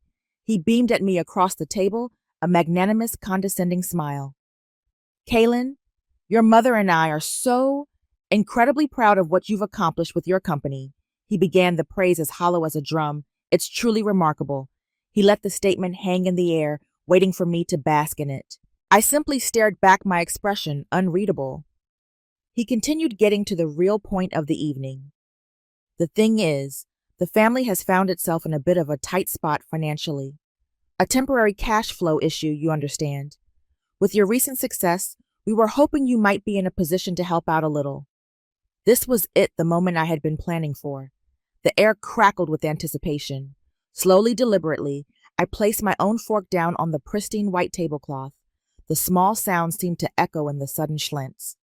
He beamed at me across the table, a magnanimous, condescending smile. Kaylin, your mother and I are so incredibly proud of what you've accomplished with your company. He began, the praise as hollow as a drum. It's truly remarkable. He let the statement hang in the air, waiting for me to bask in it. I simply stared back, my expression unreadable. He continued, getting to the real point of the evening. The thing is, the family has found itself in a bit of a tight spot financially. A temporary cash flow issue, you understand. With your recent success, we were hoping you might be in a position to help out a little. This was it, the moment I had been planning for. The air crackled with anticipation. Slowly, deliberately, I placed my own fork down on the pristine white tablecloth. The small sound seemed to echo in the sudden slants.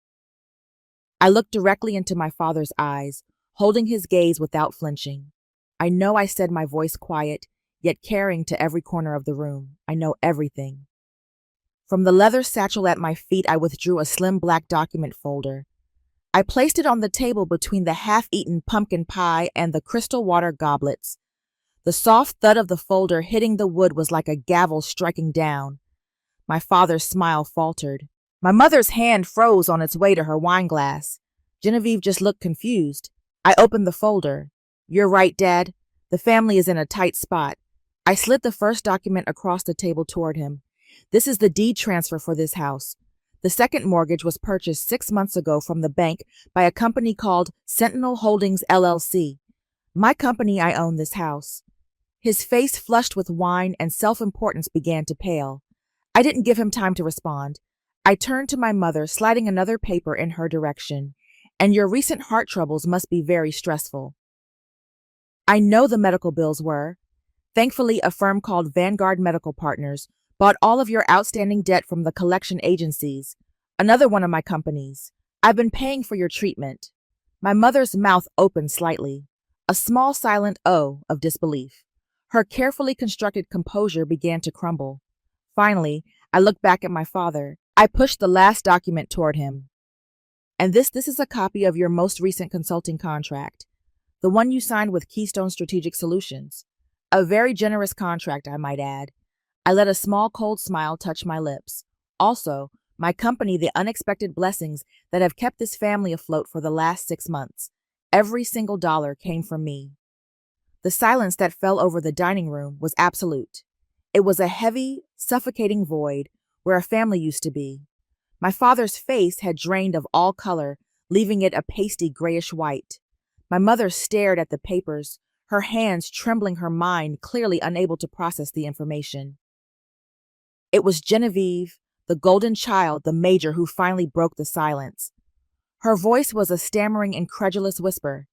I looked directly into my father's eyes, holding his gaze without flinching. I know I said, my voice quiet, yet carrying to every corner of the room. I know everything. From the leather satchel at my feet, I withdrew a slim black document folder. I placed it on the table between the half-eaten pumpkin pie and the crystal water goblets. The soft thud of the folder hitting the wood was like a gavel striking down. My father's smile faltered. My mother's hand froze on its way to her wineglass. Genevieve just looked confused. I opened the folder. You're right, Dad. The family is in a tight spot. I slid the first document across the table toward him. This is the deed transfer for this house. The second mortgage was purchased 6 months ago from the bank by a company called Sentinel Holdings, LLC. My company, I own this house. His face flushed with wine and self-importance began to pale. I didn't give him time to respond. I turned to my mother, sliding another paper in her direction. And your recent heart troubles must be very stressful. I know the medical bills were. Thankfully, a firm called Vanguard Medical Partners bought all of your outstanding debt from the collection agencies, another one of my companies. I've been paying for your treatment. My mother's mouth opened slightly, a small silent O of disbelief. Her carefully constructed composure began to crumble. Finally, I looked back at my father. I pushed the last document toward him. And this is a copy of your most recent consulting contract, the one you signed with Keystone Strategic Solutions. A very generous contract, I might add. I let a small cold smile touch my lips. Also, my company, the unexpected blessings that have kept this family afloat for the last 6 months. Every single dollar came from me. The silence that fell over the dining room was absolute. It was a heavy, suffocating void where a family used to be. My father's face had drained of all color, leaving it a pasty grayish white. My mother stared at the papers, her hands trembling, her mind clearly unable to process the information. It was Genevieve, the golden child, the major, who finally broke the silence. Her voice was a stammering, incredulous whisper.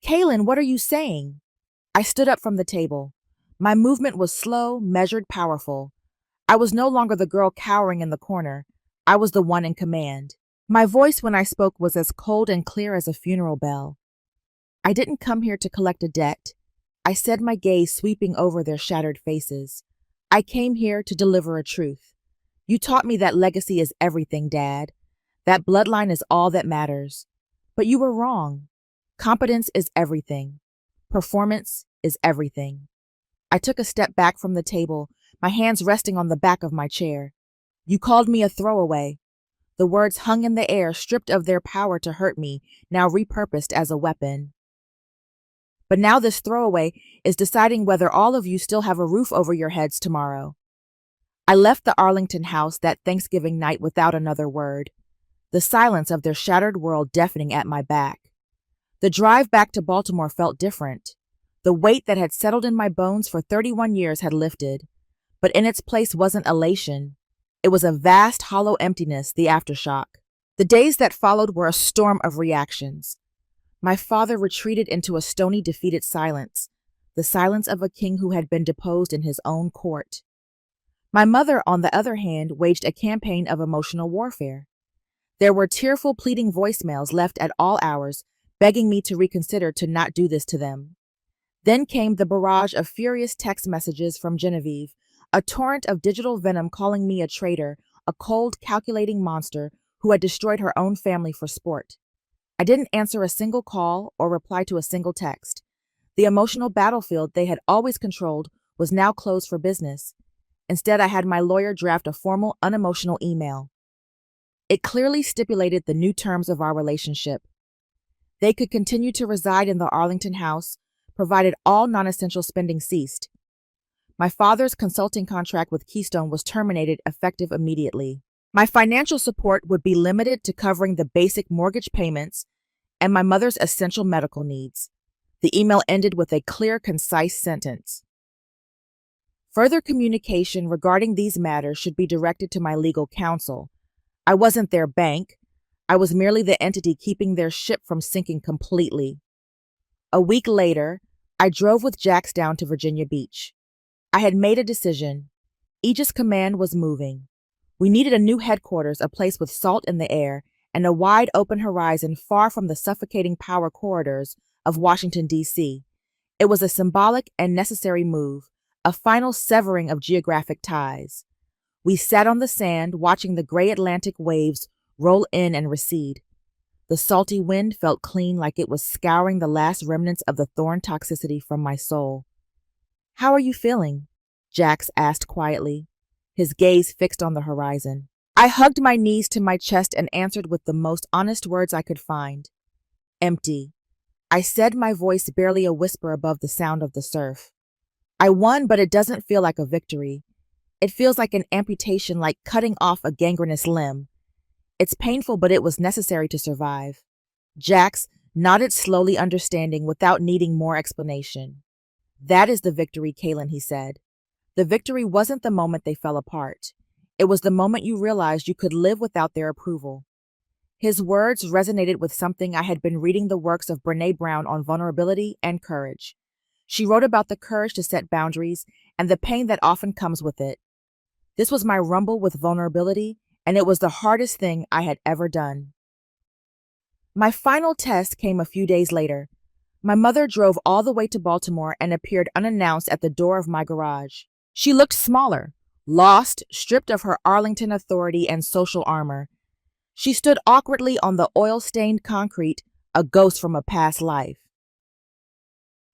Kaylin, what are you saying? I stood up from the table. My movement was slow, measured, powerful. I was no longer the girl cowering in the corner. I was the one in command. My voice when I spoke was as cold and clear as a funeral bell. I didn't come here to collect a debt. I said, my gaze sweeping over their shattered faces. I came here to deliver a truth. You taught me that legacy is everything, Dad. That bloodline is all that matters. But you were wrong. Competence is everything. Performance is everything. I took a step back from the table, my hands resting on the back of my chair. You called me a throwaway. The words hung in the air, stripped of their power to hurt me, now repurposed as a weapon. But now this throwaway is deciding whether all of you still have a roof over your heads tomorrow. I left the Arlington house that Thanksgiving night without another word, the silence of their shattered world deafening at my back. The drive back to Baltimore felt different. The weight that had settled in my bones for 31 years had lifted, but in its place wasn't elation. It was a vast, hollow emptiness, the aftershock. The days that followed were a storm of reactions. My father retreated into a stony, defeated silence, the silence of a king who had been deposed in his own court. My mother, on the other hand, waged a campaign of emotional warfare. There were tearful, pleading voicemails left at all hours, begging me to reconsider to not do this to them. Then came the barrage of furious text messages from Genevieve, a torrent of digital venom calling me a traitor, a cold, calculating monster who had destroyed her own family for sport. I didn't answer a single call or reply to a single text. The emotional battlefield they had always controlled was now closed for business. Instead, I had my lawyer draft a formal, unemotional email. It clearly stipulated the new terms of our relationship. They could continue to reside in the Arlington house, provided all non-essential spending ceased. My father's consulting contract with Keystone was terminated effective immediately. My financial support would be limited to covering the basic mortgage payments and my mother's essential medical needs. The email ended with a clear, concise sentence. Further communication regarding these matters should be directed to my legal counsel. I wasn't their bank. I was merely the entity keeping their ship from sinking completely. A week later, I drove with Jax down to Virginia Beach. I had made a decision. Aegis Command was moving. We needed a new headquarters, a place with salt in the air, and a wide open horizon far from the suffocating power corridors of Washington, D.C. It was a symbolic and necessary move, a final severing of geographic ties. We sat on the sand, watching the gray Atlantic waves roll in and recede. The salty wind felt clean, like it was scouring the last remnants of the thorn toxicity from my soul. "How are you feeling?" Jax asked quietly, his gaze fixed on the horizon. I hugged my knees to my chest and answered with the most honest words I could find. "Empty." I said, my voice barely a whisper above the sound of the surf. "I won, but it doesn't feel like a victory. It feels like an amputation, like cutting off a gangrenous limb. It's painful, but it was necessary to survive." Jax nodded slowly, understanding without needing more explanation. "That is the victory, Kaylin," he said. "The victory wasn't the moment they fell apart. It was the moment you realized you could live without their approval." His words resonated with something I had been reading, the works of Brené Brown on vulnerability and courage. She wrote about the courage to set boundaries and the pain that often comes with it. This was my rumble with vulnerability, and it was the hardest thing I had ever done. My final test came a few days later. My mother drove all the way to Baltimore and appeared unannounced at the door of my garage. She looked smaller, lost, stripped of her Arlington authority and social armor. She stood awkwardly on the oil-stained concrete, a ghost from a past life.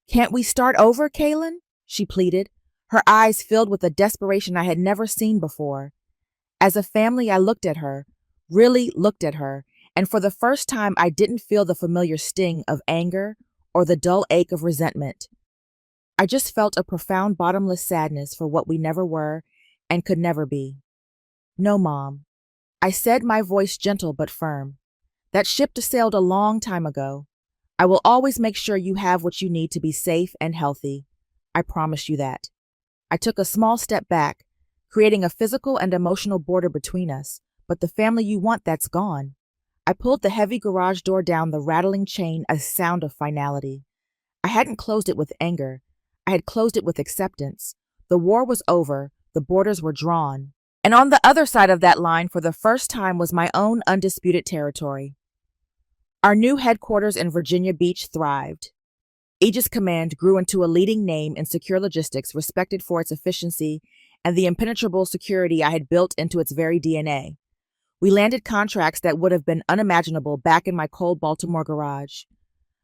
"Can't we start over, Kaylin?" she pleaded, her eyes filled with a desperation I had never seen before. As a family, I looked at her, really looked at her, and for the first time I didn't feel the familiar sting of anger or the dull ache of resentment. I just felt a profound, bottomless sadness for what we never were and could never be. "No, Mom," I said, my voice gentle but firm. "That ship sailed a long time ago. I will always make sure you have what you need to be safe and healthy. I promise you that." I took a small step back, creating a physical and emotional border between us, but the family you want, that's gone. I pulled the heavy garage door down, the rattling chain a sound of finality. I hadn't closed it with anger. I had closed it with acceptance. The war was over, the borders were drawn. And on the other side of that line, for the first time, was my own undisputed territory. Our new headquarters in Virginia Beach thrived. Aegis Command grew into a leading name in secure logistics, respected for its efficiency and the impenetrable security I had built into its very DNA. We landed contracts that would have been unimaginable back in my cold Baltimore garage.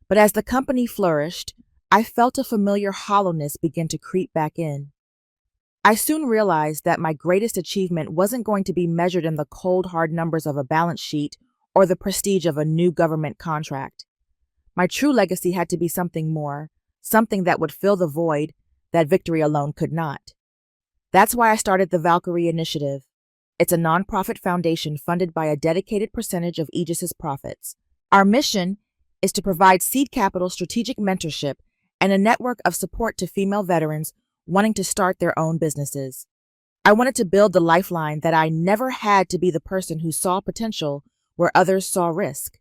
But as the company flourished, I felt a familiar hollowness begin to creep back in. I soon realized that my greatest achievement wasn't going to be measured in the cold, hard numbers of a balance sheet or the prestige of a new government contract. My true legacy had to be something more, something that would fill the void that victory alone could not. That's why I started the Valkyrie Initiative. It's a nonprofit foundation funded by a dedicated percentage of Aegis's profits. Our mission is to provide seed capital, strategic mentorship, and a network of support to female veterans wanting to start their own businesses. I wanted to build the lifeline that I never had to be the person who saw potential where others saw risk.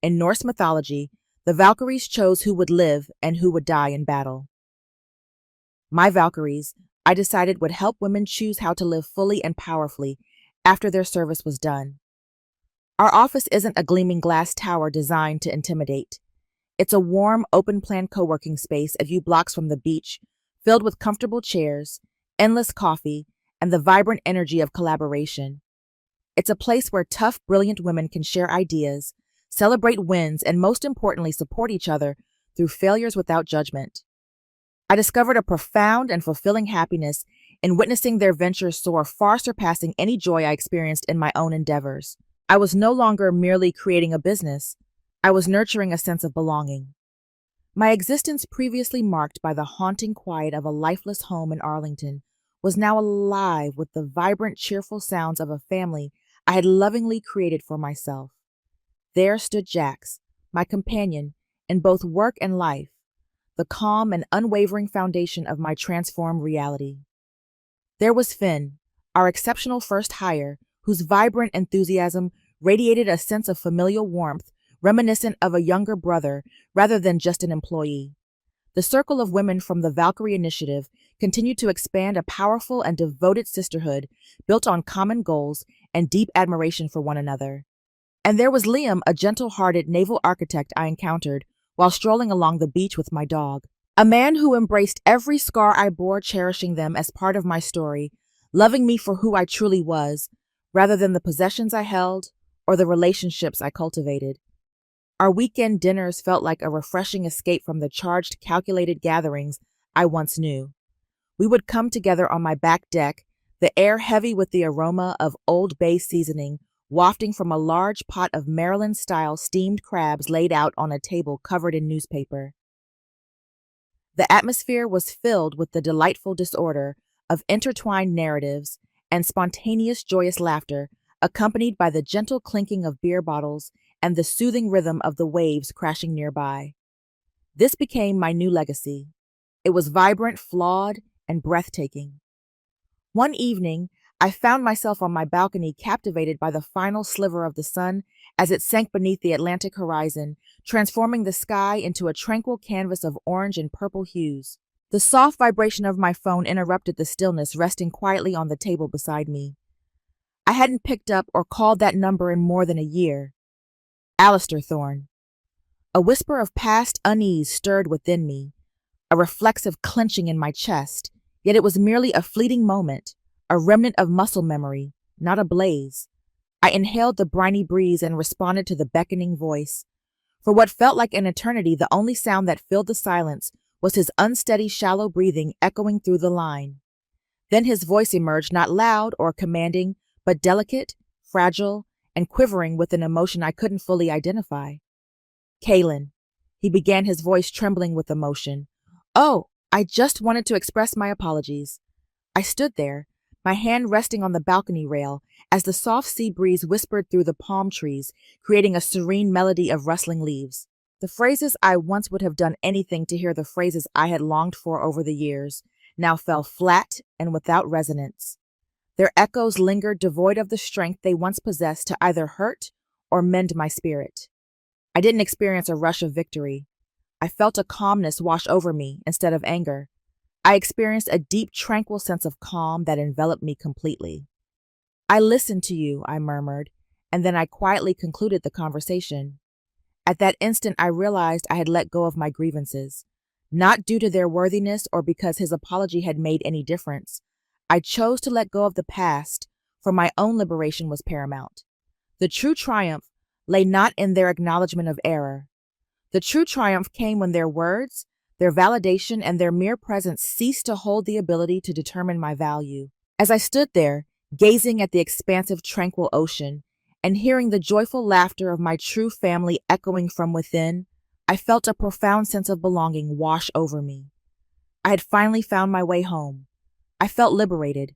In Norse mythology, the Valkyries chose who would live and who would die in battle. My Valkyries, I decided, would help women choose how to live fully and powerfully after their service was done. Our office isn't a gleaming glass tower designed to intimidate. It's a warm, open-plan co-working space a few blocks from the beach, filled with comfortable chairs, endless coffee, and the vibrant energy of collaboration. It's a place where tough, brilliant women can share ideas, celebrate wins, and most importantly, support each other through failures without judgment. I discovered a profound and fulfilling happiness in witnessing their ventures soar, far surpassing any joy I experienced in my own endeavors. I was no longer merely creating a business. I was nurturing a sense of belonging. My existence, previously marked by the haunting quiet of a lifeless home in Arlington, was now alive with the vibrant, cheerful sounds of a family I had lovingly created for myself. There stood Jax, my companion in both work and life, the calm and unwavering foundation of my transformed reality. There was Finn, our exceptional first hire, whose vibrant enthusiasm radiated a sense of familial warmth reminiscent of a younger brother rather than just an employee. The circle of women from the Valkyrie Initiative continued to expand, a powerful and devoted sisterhood built on common goals and deep admiration for one another. And there was Liam, a gentle-hearted naval architect I encountered while strolling along the beach with my dog. A man who embraced every scar I bore, cherishing them as part of my story, loving me for who I truly was, rather than the possessions I held or the relationships I cultivated. Our weekend dinners felt like a refreshing escape from the charged, calculated gatherings I once knew. We would come together on my back deck, the air heavy with the aroma of Old Bay seasoning, wafting from a large pot of Maryland-style steamed crabs laid out on a table covered in newspaper. The atmosphere was filled with the delightful disorder of intertwined narratives and spontaneous, joyous laughter, accompanied by the gentle clinking of beer bottles and the soothing rhythm of the waves crashing nearby. This became my new legacy. It was vibrant, flawed, and breathtaking. One evening, I found myself on my balcony, captivated by the final sliver of the sun as it sank beneath the Atlantic horizon, transforming the sky into a tranquil canvas of orange and purple hues. The soft vibration of my phone interrupted the stillness, resting quietly on the table beside me. I hadn't picked up or called that number in more than a year. Alistair Thorne. A whisper of past unease stirred within me, a reflexive clenching in my chest, yet it was merely a fleeting moment, a remnant of muscle memory, not a blaze. I inhaled the briny breeze and responded to the beckoning voice. For what felt like an eternity, the only sound that filled the silence was his unsteady, shallow breathing echoing through the line. Then his voice emerged, not loud or commanding, but delicate, fragile, and quivering with an emotion I couldn't fully identify. "Kaylin," he began, his voice trembling with emotion. "Oh, I just wanted to express my apologies." I stood there, my hand resting on the balcony rail, as the soft sea breeze whispered through the palm trees, creating a serene melody of rustling leaves. The phrases I once would have done anything to hear, the phrases I had longed for over the years, now fell flat and without resonance. Their echoes lingered, devoid of the strength they once possessed to either hurt or mend my spirit. I didn't experience a rush of victory. I felt a calmness wash over me instead of anger. I experienced a deep, tranquil sense of calm that enveloped me completely. I listened to you, I murmured, and then I quietly concluded the conversation. At that instant, I realized I had let go of my grievances, not due to their worthiness or because his apology had made any difference. I chose to let go of the past, for my own liberation was paramount. The true triumph lay not in their acknowledgement of error. The true triumph came when their words, their validation, and their mere presence ceased to hold the ability to determine my value. As I stood there, gazing at the expansive, tranquil ocean, and hearing the joyful laughter of my true family echoing from within, I felt a profound sense of belonging wash over me. I had finally found my way home. I felt liberated,